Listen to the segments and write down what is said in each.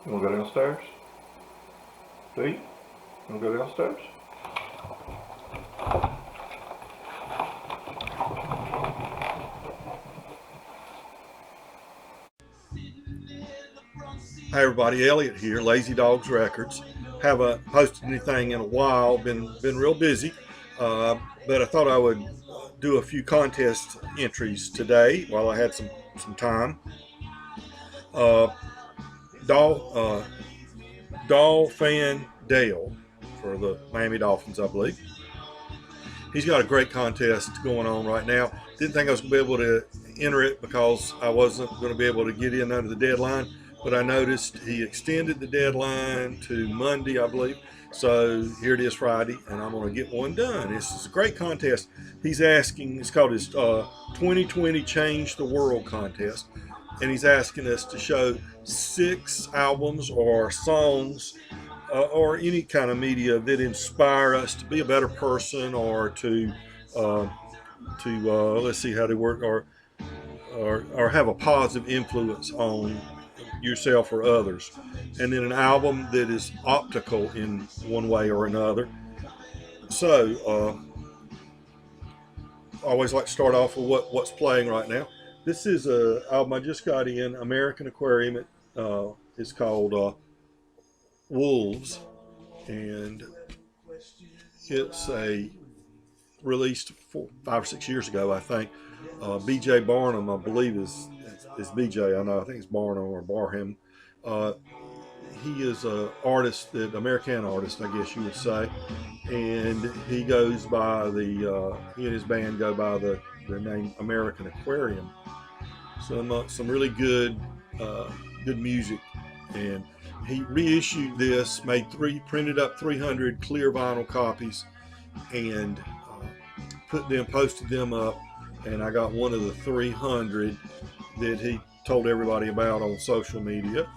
You wanna go downstairs? Pete? You wanna go downstairs? Hi everybody, Elliot here, Lazy Dogs Records. Haven't posted anything in a while, been real busy, but I thought I would do a few contest entries today while I had some time. Uh, DolfanDale for the Miami Dolphins, I believe. He's got a great contest going on right now. Didn't think I was going to be able to enter it because I wasn't going to be able to get in under the deadline, but I noticed he extended the deadline to Monday, I believe. So here it is Friday, and I'm going to get one done. This is a great contest. He's asking, it's called his 2020 Change the World contest, and he's asking us to show 6 albums or songs or any kind of media that inspire us to be a better person or uh, let's see how to work or have a positive influence on yourself or others, and then an album that is optical in one way or another. So I always like to start off with what's playing right now. This is a album I just got in, American Aquarium. It's called Wolves, and it's a released 5 or 6 years ago, I think. B.J. Barnum, I believe, is B.J. I know, I think it's Barnum or Barham. Uh, he is an artist, that American artist, I guess you would say, and he goes by he and his band go by the name American Aquarium. Some really good music, and he reissued this, printed up 300 clear vinyl copies, and posted them up, and I got one of the 300 that he told everybody about on social media.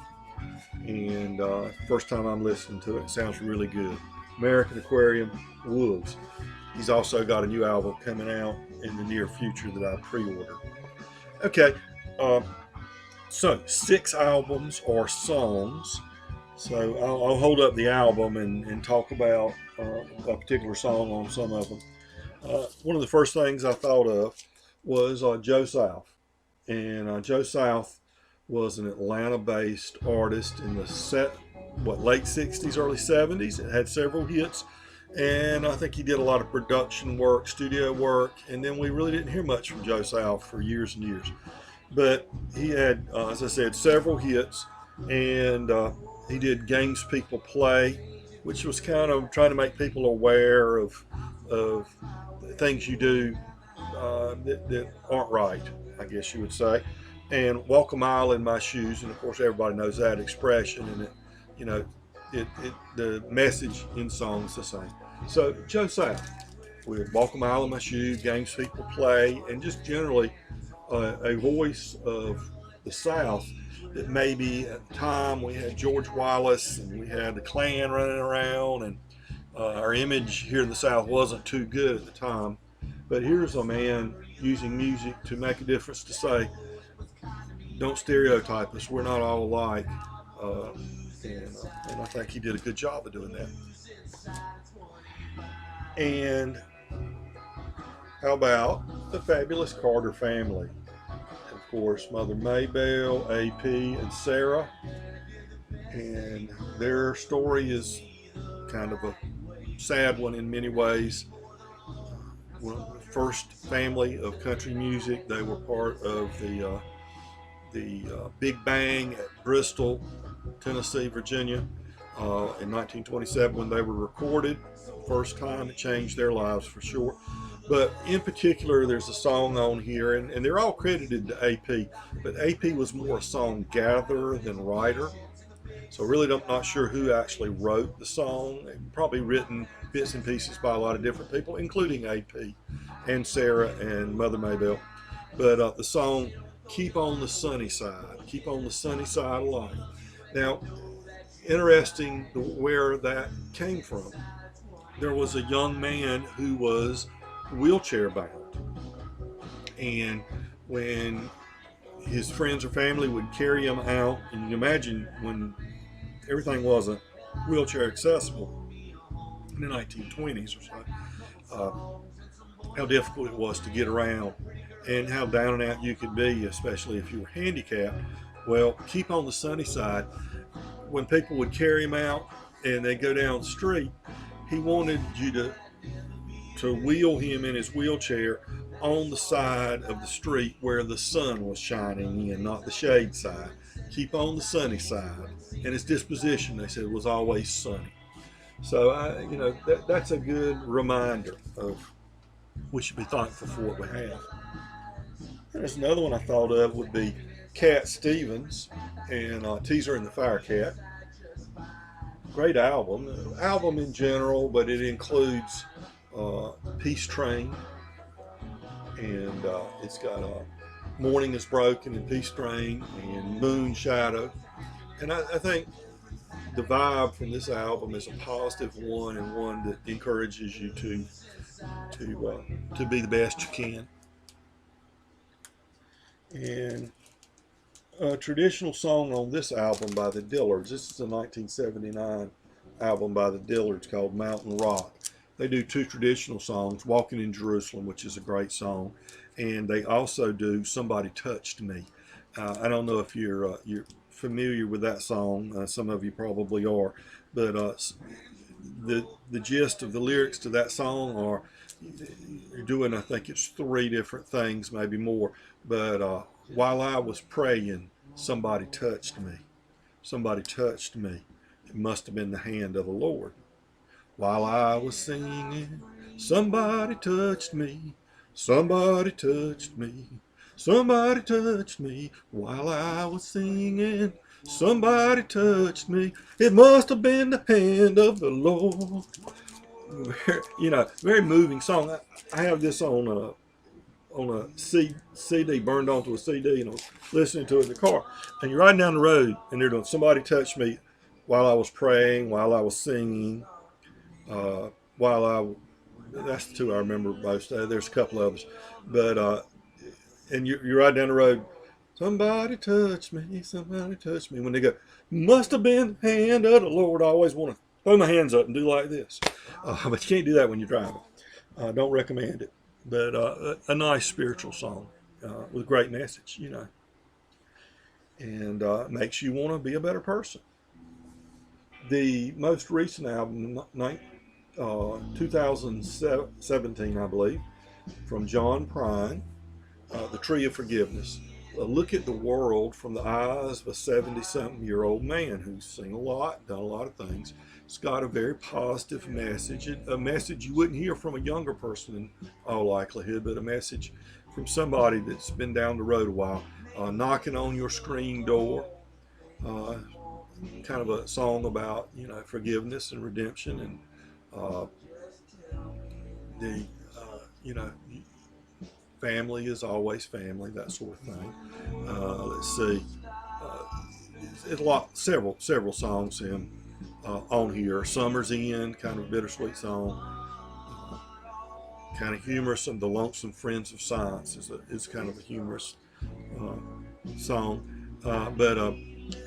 And first time I'm listening to it, it sounds really good. American Aquarium, Wolves. He's also got a new album coming out in the near future that I pre-ordered. Okay, so 6 albums or songs. So I'll hold up the album and talk about a particular song on some of them. One of the first things I thought of was Joe South. And Joe South was an Atlanta-based artist in the late 60s, early 70s. It had several hits, and I think he did a lot of production work, studio work, and then we really didn't hear much from Joe South for years and years. But he had, as I said, several hits, and he did Games People Play, which was kind of trying to make people aware of things you do that aren't right, I guess you would say. And Walk a Mile in My Shoes, and of course everybody knows that expression, and the message in songs the same. So Joe South with Walk a Mile in My Shoes, Games People Play, and just generally a voice of the South that maybe at the time we had George Wallace and we had the Klan running around, and our image here in the South wasn't too good at the time. But here's a man using music to make a difference, to say, don't stereotype us, we're not all alike. And I think he did a good job of doing that. And how about the Fabulous Carter Family? Of course, Mother Maybelle, AP, and Sarah. And their story is kind of a sad one in many ways. One of the first family of country music. They were part of the Big Bang at Bristol, Tennessee, Virginia, in 1927 when they were recorded. First time, it changed their lives for sure. But in particular, there's a song on here, and they're all credited to AP, but AP was more a song gatherer than writer. So really not sure who actually wrote the song. Probably written bits and pieces by a lot of different people, including AP and Sarah and Mother Maybelle. But the song, Keep on the Sunny Side, Keep on the Sunny Side of Life. Now, interesting where that came from. There was a young man who was wheelchair bound, and when his friends or family would carry him out, and you imagine when everything wasn't wheelchair accessible in the 1920s or so. How difficult it was to get around and how down and out you could be, especially if you were handicapped. Well, keep on the sunny side. When people would carry him out and they go down the street, he wanted you to wheel him in his wheelchair on the side of the street where the sun was shining in, not the shade side. Keep on the sunny side. And his disposition, they said, was always sunny. So, that's a good reminder of we should be thankful for what we have. There's another one I thought of would be Cat Stevens and Teaser and the Firecat. Great album in general, but it includes Peace Train, and it's got Morning is Broken and Peace Train and Moon Shadow. And I think the vibe from this album is a positive one and one that encourages you to be the best you can. And a traditional song on this album by the Dillards. This is a 1979 album by the Dillards called Mountain Rock. They do two traditional songs, Walking in Jerusalem, which is a great song, and they also do Somebody Touched Me. I don't know if you're familiar with that song. Some of you probably are, but the gist of the lyrics to that song are you're doing, I think it's 3 different things, maybe more, but while I was praying, somebody touched me. Somebody touched me. It must have been the hand of the Lord. While I was singing, somebody touched me. Somebody touched me. Somebody touched me. While I was singing, somebody touched me. It must have been the hand of the Lord. Very moving song. I have this on a CD, burned onto a CD, and I was listening to it in the car. And you're riding down the road, and they're doing Somebody Touched Me while I was praying, while I was singing, that's the 2 I remember most. There's a couple others. But, and you're riding down the road, somebody touched me, somebody touched me. When they go, must have been the hand of the Lord, I always want to throw my hands up and do like this. But you can't do that when you're driving. Don't recommend it. But a nice spiritual song with a great message, and makes you want to be a better person. The most recent album, 2017, I believe, from John Prine, The Tree of Forgiveness. Look at the world from the eyes of a 70-something-year-old man who's seen a lot, done a lot of things. It's got a very positive message, a message you wouldn't hear from a younger person in all likelihood, but a message from somebody that's been down the road a while, knocking on your screen door. Kind of a song about forgiveness and redemption, and family is always family, that sort of thing. Let's see, several songs on here. Summer's End, kind of a bittersweet song, kind of humorous, and The Lonesome Friends of Science is kind of a humorous song. But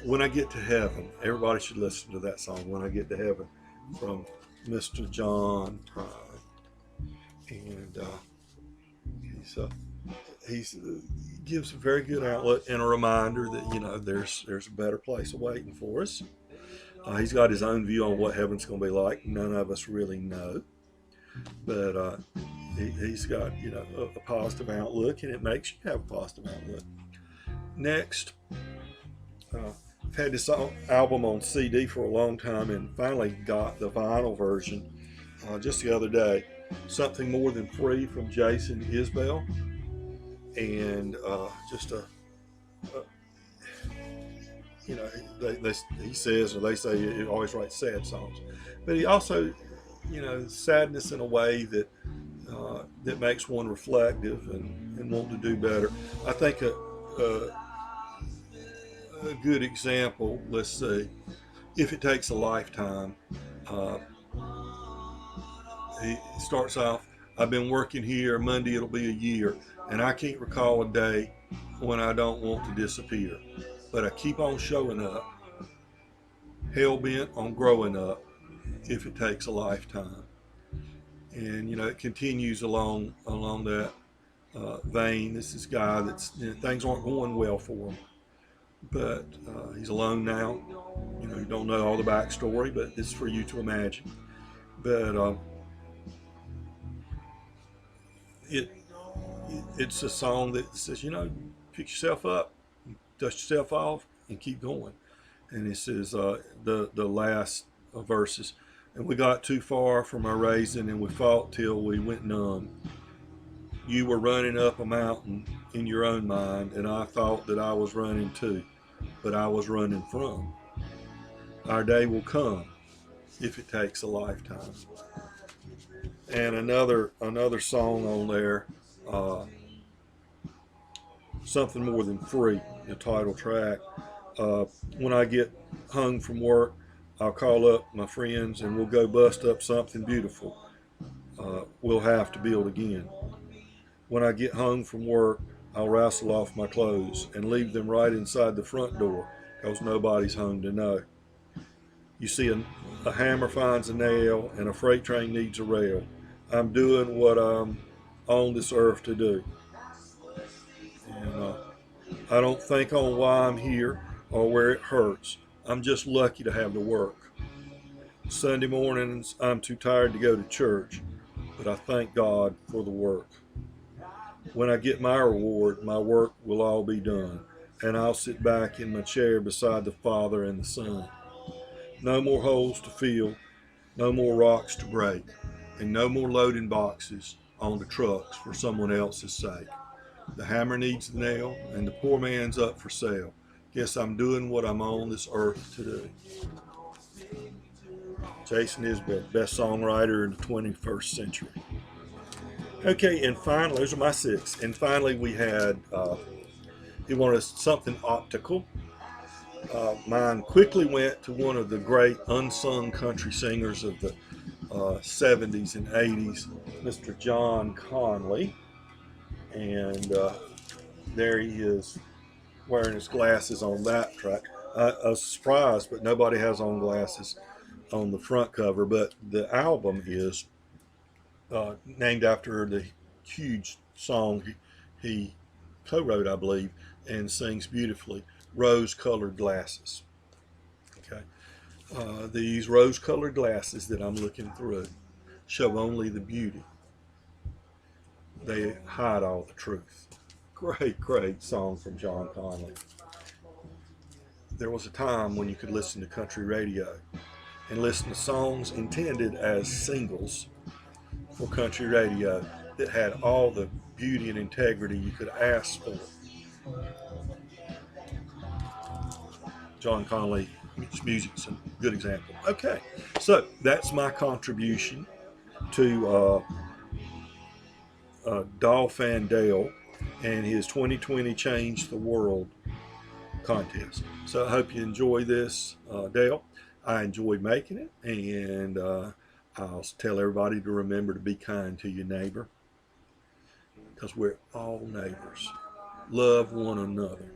When I Get to Heaven, everybody should listen to that song, When I Get to Heaven, from Mr. John Prine. And he gives a very good outlet and a reminder that there's a better place awaiting for us. He's got his own view on what heaven's going to be like. None of us really know, but he's got a positive outlook, and it makes you have a positive outlook. Next, I've had this album on CD for a long time, and finally got the vinyl version just the other day. Something More Than Free from Jason Isbell, and he says, or they say, he always writes sad songs, but he also, sadness in a way that makes one reflective and want to do better. I think a good example, let's see, If It Takes a Lifetime. He starts off, I've been working here, Monday it'll be a year, and I can't recall a day when I don't want to disappear, but I keep on showing up. hell-bent on growing up if it takes a lifetime. And, you know, it continues along that vein. This is a guy that's, you know, things aren't going well for him, but he's alone now. You know, you don't know all the backstory, but it's for you to imagine. But it it's a song that says, you know, pick yourself up, dust yourself off, and keep going. And this is the last verses. And we got too far from our raising, and we fought till we went numb. You were running up a mountain in your own mind, and I thought that I was running too, but I was running from. Our day will come if it takes a lifetime. And another song on there, Something More Than Free, the title track. When I get hung from work, I'll call up my friends and we'll go bust up something beautiful. We'll have to build again. When I get home from work, I'll wrestle off my clothes and leave them right inside the front door, because nobody's home to know. You see, a hammer finds a nail and a freight train needs a rail. I'm doing what I'm on this earth to do. And I don't think on why I'm here or where it hurts. I'm just lucky to have to work. Sunday mornings, I'm too tired to go to church, but I thank God for the work. When I get my reward, my work will all be done, and I'll sit back in my chair beside the Father and the Son. No more holes to fill, no more rocks to break, and no more loading boxes on the trucks for someone else's sake. The hammer needs the nail, and the poor man's up for sale. Guess I'm doing what I'm on this earth to do. Jason Isbell, best songwriter in the 21st century. Okay, and finally, those are my 6. And finally, we had, he wanted something optical. Mine quickly went to one of the great unsung country singers of the 70s and 80s, Mr. John Conley. And there he is wearing his glasses on that track. I was surprised, but nobody has on glasses on the front cover. But the album is named after the huge song he co-wrote, I believe, and sings beautifully, Rose-Colored Glasses. Okay, these rose-colored glasses that I'm looking through show only the beauty. They hide all the truth. Great, great song from John Conley. There was a time when you could listen to country radio and listen to songs intended as singles for country radio that had all the beauty and integrity you could ask for. John Conley music's a good example. Okay, so that's my contribution to DolfanDale and his 2020 Change the World contest. So I hope you enjoy this, Dale. I enjoyed making it, and I'll tell everybody to remember to be kind to your neighbor, because we're all neighbors. Love one another.